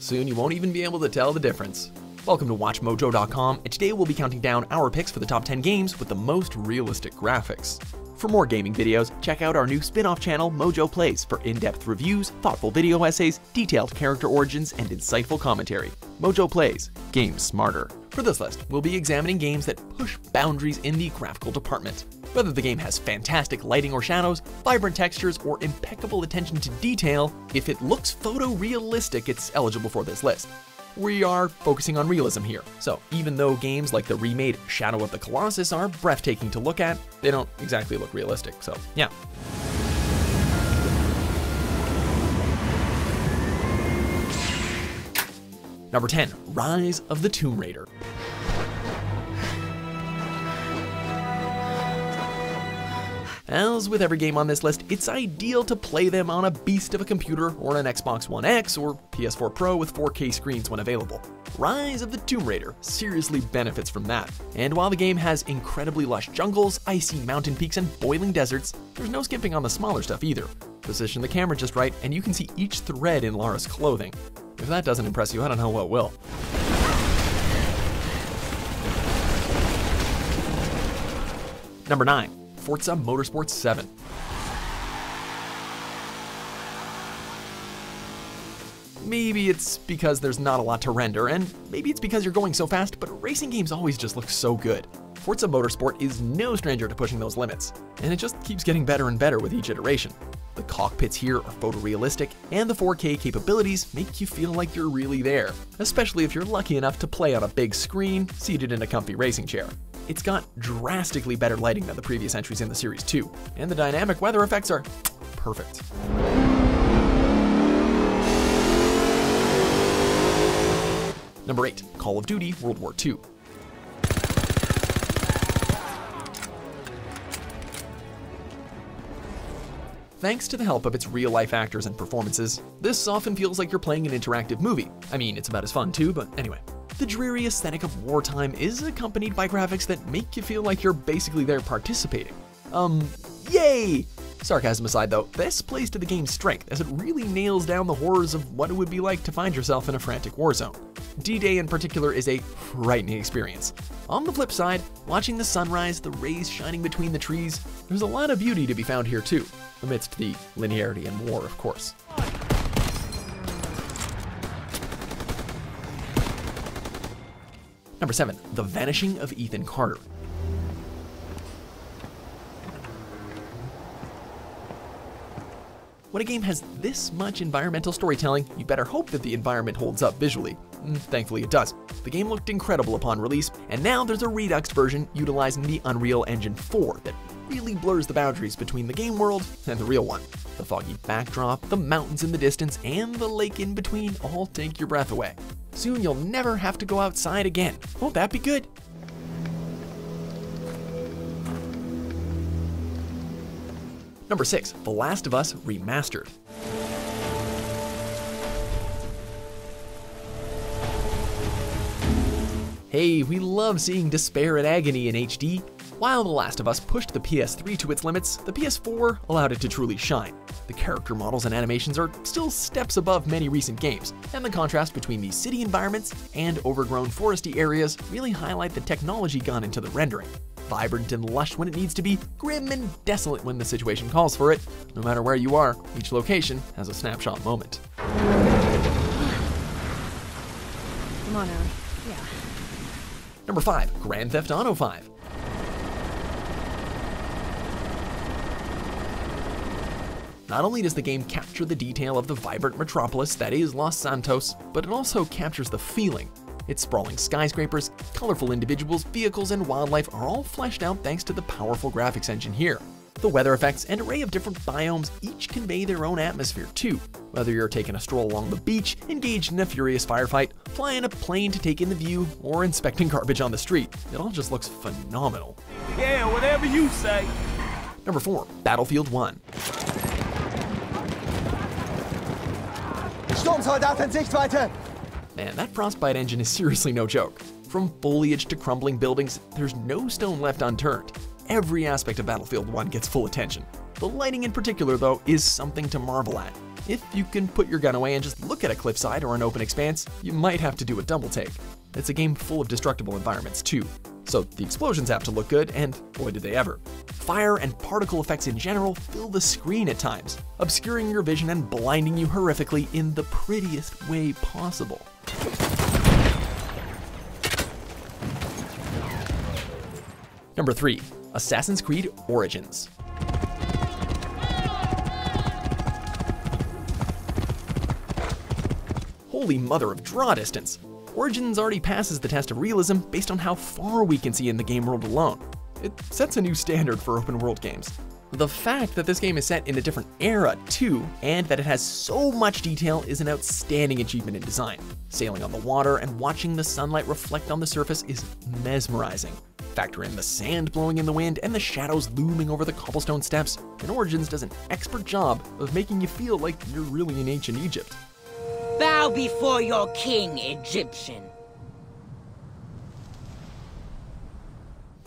Soon you won't even be able to tell the difference. Welcome to WatchMojo.com, and today we'll be counting down our picks for the top 10 games with the most realistic graphics. For more gaming videos, check out our new spin-off channel, Mojo Plays, for in-depth reviews, thoughtful video essays, detailed character origins, and insightful commentary. Mojo Plays, games smarter. For this list, we'll be examining games that push boundaries in the graphical department. Whether the game has fantastic lighting or shadows, vibrant textures, or impeccable attention to detail, if it looks photorealistic, it's eligible for this list. We are focusing on realism here, so even though games like the remade Shadow of the Colossus are breathtaking to look at, they don't exactly look realistic, so yeah. Number 10, Rise of the Tomb Raider. As with every game on this list, it's ideal to play them on a beast of a computer or an Xbox One X or PS4 Pro with 4K screens when available. Rise of the Tomb Raider seriously benefits from that. And while the game has incredibly lush jungles, icy mountain peaks, and boiling deserts, there's no skimping on the smaller stuff either. Position the camera just right, and you can see each thread in Lara's clothing. If that doesn't impress you, I don't know what will. Number 9. Forza Motorsport 7. Maybe it's because there's not a lot to render, and maybe it's because you're going so fast, but racing games always just look so good. Forza Motorsport is no stranger to pushing those limits, and it just keeps getting better and better with each iteration. The cockpits here are photorealistic, and the 4K capabilities make you feel like you're really there, especially if you're lucky enough to play on a big screen, seated in a comfy racing chair. It's got drastically better lighting than the previous entries in the series too, and the dynamic weather effects are perfect. Number 8, Call of Duty World War II. Thanks to the help of its real-life actors and performances, this often feels like you're playing an interactive movie. I mean, it's about as fun too, but anyway. The dreary aesthetic of wartime is accompanied by graphics that make you feel like you're basically there participating. Yay! Sarcasm aside though, this plays to the game's strength as it really nails down the horrors of what it would be like to find yourself in a frantic war zone. D-Day in particular is a frightening experience. On the flip side, watching the sunrise, the rays shining between the trees, there's a lot of beauty to be found here too, amidst the linearity and war, of course. Number 7, The Vanishing of Ethan Carter. When a game has this much environmental storytelling, you better hope that the environment holds up visually. Thankfully it does. The game looked incredible upon release, and now there's a Redux version utilizing the Unreal Engine 4 that really blurs the boundaries between the game world and the real one. The foggy backdrop, the mountains in the distance, and the lake in between all take your breath away. Soon you'll never have to go outside again. Won't that be good? Number 6, The Last of Us Remastered. Hey, we love seeing despair and agony in HD. While The Last of Us pushed the PS3 to its limits, the PS4 allowed it to truly shine. The character models and animations are still steps above many recent games, and the contrast between the city environments and overgrown foresty areas really highlight the technology gone into the rendering. Vibrant and lush when it needs to be, grim and desolate when the situation calls for it. No matter where you are, each location has a snapshot moment. Come on, Ellie. Yeah. Number 5, Grand Theft Auto 5. Not only does the game capture the detail of the vibrant metropolis that is Los Santos, but it also captures the feeling. Its sprawling skyscrapers, colorful individuals, vehicles, and wildlife are all fleshed out thanks to the powerful graphics engine here. The weather effects and array of different biomes each convey their own atmosphere too. Whether you're taking a stroll along the beach, engaged in a furious firefight, flying a plane to take in the view, or inspecting garbage on the street, it all just looks phenomenal. Yeah, whatever you say. Number 4, Battlefield 1. Sturmsoldat in Sichtweite! Man, that Frostbite engine is seriously no joke. From foliage to crumbling buildings, there's no stone left unturned. Every aspect of Battlefield 1 gets full attention. The lighting in particular, though, is something to marvel at. If you can put your gun away and just look at a cliffside or an open expanse, you might have to do a double take. It's a game full of destructible environments too, so the explosions have to look good, and boy did they ever. Fire and particle effects in general fill the screen at times, obscuring your vision and blinding you horrifically in the prettiest way possible. Number 3. Assassin's Creed Origins. Holy mother of draw distance! Origins already passes the test of realism based on how far we can see in the game world alone. It sets a new standard for open world games. The fact that this game is set in a different era too, and that it has so much detail is an outstanding achievement in design. Sailing on the water and watching the sunlight reflect on the surface is mesmerizing. Factor in the sand blowing in the wind and the shadows looming over the cobblestone steps, and Origins does an expert job of making you feel like you're really in ancient Egypt. Bow before your king, Egyptian.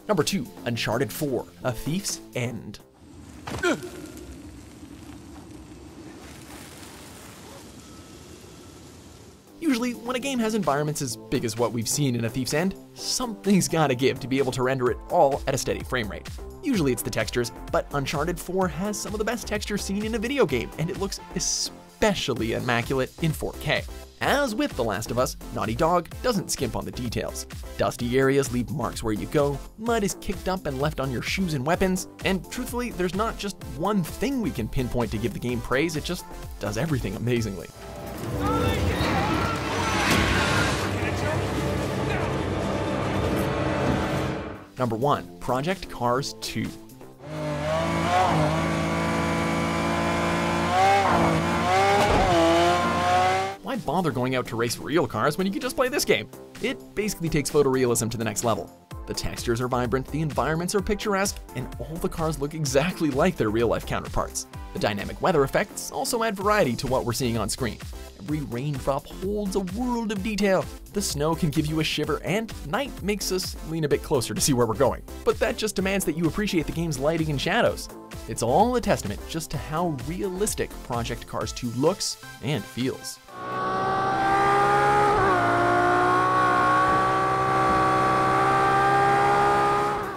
Number 2. Uncharted 4, A Thief's End. Usually, when a game has environments as big as what we've seen in A Thief's End, something's gotta give to be able to render it all at a steady frame rate. Usually it's the textures, but Uncharted 4 has some of the best textures seen in a video game, and it looks especially immaculate in 4K. As with The Last of Us, Naughty Dog doesn't skimp on the details. Dusty areas leave marks where you go, mud is kicked up and left on your shoes and weapons, and truthfully, there's not just one thing we can pinpoint to give the game praise, it just does everything amazingly. Number 1. Project Cars 2. Why bother going out to race real cars when you can just play this game? It basically takes photorealism to the next level. The textures are vibrant, the environments are picturesque, and all the cars look exactly like their real-life counterparts. The dynamic weather effects also add variety to what we're seeing on screen. Every raindrop holds a world of detail. The snow can give you a shiver, and night makes us lean a bit closer to see where we're going. But that just demands that you appreciate the game's lighting and shadows. It's all a testament just to how realistic Project Cars 2 looks and feels.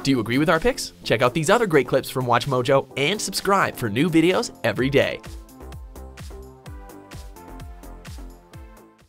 Do you agree with our picks? Check out these other great clips from WatchMojo and subscribe for new videos every day.